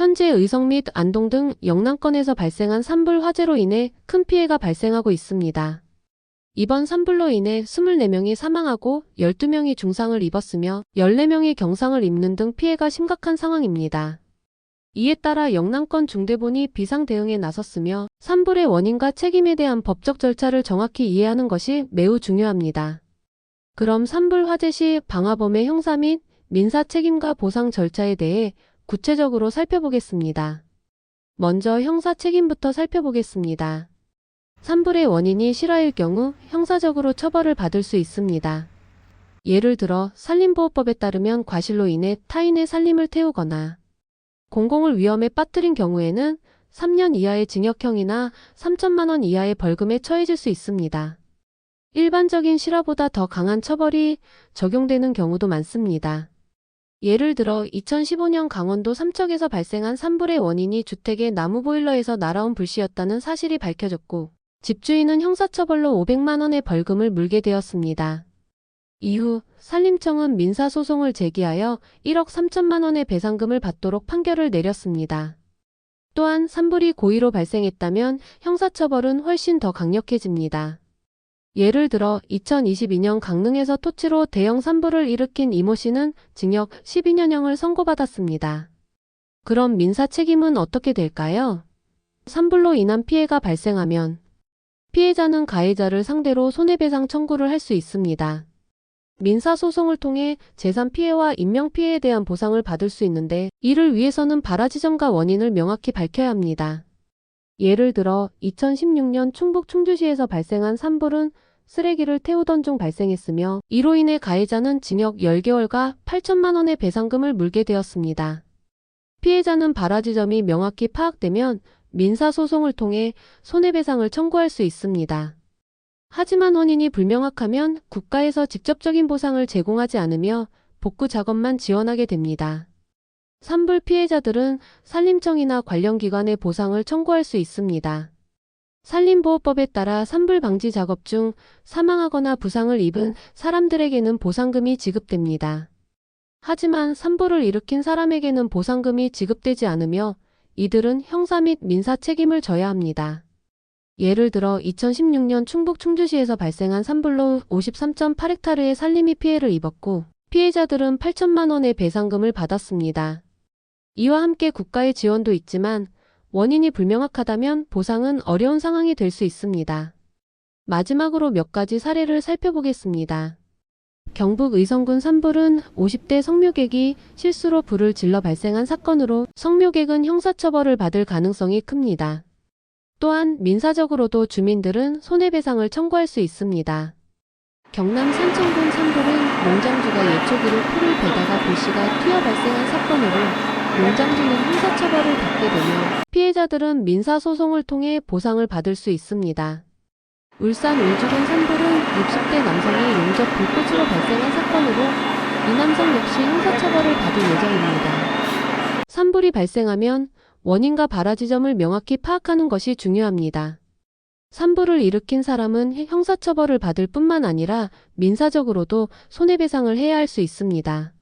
현재 의성 및 안동 등 영남권에서 발생한 산불 화재로 인해 큰 피해가 발생하고 있습니다. 이번 산불로 인해 24명이 사망하고 12명이 중상을 입었으며 14명이 경상을 입는 등 피해가 심각한 상황입니다. 이에 따라 영남권 중대본이 비상 대응에 나섰으며 산불의 원인과 책임에 대한 법적 절차를 정확히 이해하는 것이 매우 중요합니다. 그럼 산불 화재 시 방화범의 형사 및 민사 책임과 보상 절차에 대해 구체적으로 살펴보겠습니다. 먼저 형사 책임부터 살펴보겠습니다. 산불의 원인이 실화일 경우 형사적으로 처벌을 받을 수 있습니다. 예를 들어 산림보호법에 따르면 과실로 인해 타인의 산림을 태우거나 공공을 위험에 빠뜨린 경우에는 3년 이하의 징역형이나 3천만 원 이하의 벌금에 처해질 수 있습니다. 일반적인 실화보다 더 강한 처벌이 적용되는 경우도 많습니다. 예를 들어 2015년 강원도 삼척에서 발생한 산불의 원인이 주택의 나무 보일러에서 날아온 불씨였다는 사실이 밝혀졌고 집주인은 형사처벌로 500만 원의 벌금을 물게 되었습니다. 이후 산림청은 민사소송을 제기하여 1억 3천만 원의 배상금을 받도록 판결을 내렸습니다. 또한 산불이 고의로 발생했다면 형사처벌은 훨씬 더 강력해집니다. 예를 들어 2022년 강릉에서 토치로 대형 산불을 일으킨 이모 씨는 징역 12년형을 선고받았습니다. 그럼 민사 책임은 어떻게 될까요? 산불로 인한 피해가 발생하면 피해자는 가해자를 상대로 손해배상 청구를 할 수 있습니다. 민사소송을 통해 재산 피해와 인명피해에 대한 보상을 받을 수 있는데 이를 위해서는 발화 지점과 원인을 명확히 밝혀야 합니다. 예를 들어 2016년 충북 충주시에서 발생한 산불은 쓰레기를 태우던 중 발생했으며 이로 인해 가해자는 징역 10개월과 8천만 원의 배상금을 물게 되었습니다. 피해자는 발화 지점이 명확히 파악되면 민사소송을 통해 손해배상을 청구할 수 있습니다. 하지만 원인이 불명확하면 국가에서 직접적인 보상을 제공하지 않으며 복구 작업만 지원하게 됩니다. 산불 피해자들은 산림청이나 관련 기관에 보상을 청구할 수 있습니다. 산림보호법에 따라 산불 방지 작업 중 사망하거나 부상을 입은 사람들에게는 보상금이 지급됩니다. 하지만 산불을 일으킨 사람에게는 보상금이 지급되지 않으며 이들은 형사 및 민사 책임을 져야 합니다. 예를 들어 2016년 충북 충주시에서 발생한 산불로 53.8헥타르의 산림이 피해를 입었고 피해자들은 8천만 원의 배상금을 받았습니다. 이와 함께 국가의 지원도 있지만 원인이 불명확하다면 보상은 어려운 상황이 될 수 있습니다. 마지막으로 몇 가지 사례를 살펴보겠습니다. 경북 의성군 산불은 50대 성묘객이 실수로 불을 질러 발생한 사건으로 성묘객은 형사처벌을 받을 가능성이 큽니다. 또한 민사적으로도 주민들은 손해배상을 청구할 수 있습니다. 경남 산청군 산불은 농장주가 예초기로 풀을 베다가 불씨가 튀어 발생한 사건으로 농장주는 형사처벌을 받게 되며 피해자들은 민사소송을 통해 보상을 받을 수 있습니다. 울산 울주군 산불은 60대 남성이 용접 불꽃으로 발생한 사건으로 이 남성 역시 형사처벌을 받을 예정입니다. 산불이 발생하면 원인과 발화 지점을 명확히 파악하는 것이 중요합니다. 산불을 일으킨 사람은 형사처벌을 받을 뿐만 아니라 민사적으로도 손해배상을 해야 할 수 있습니다.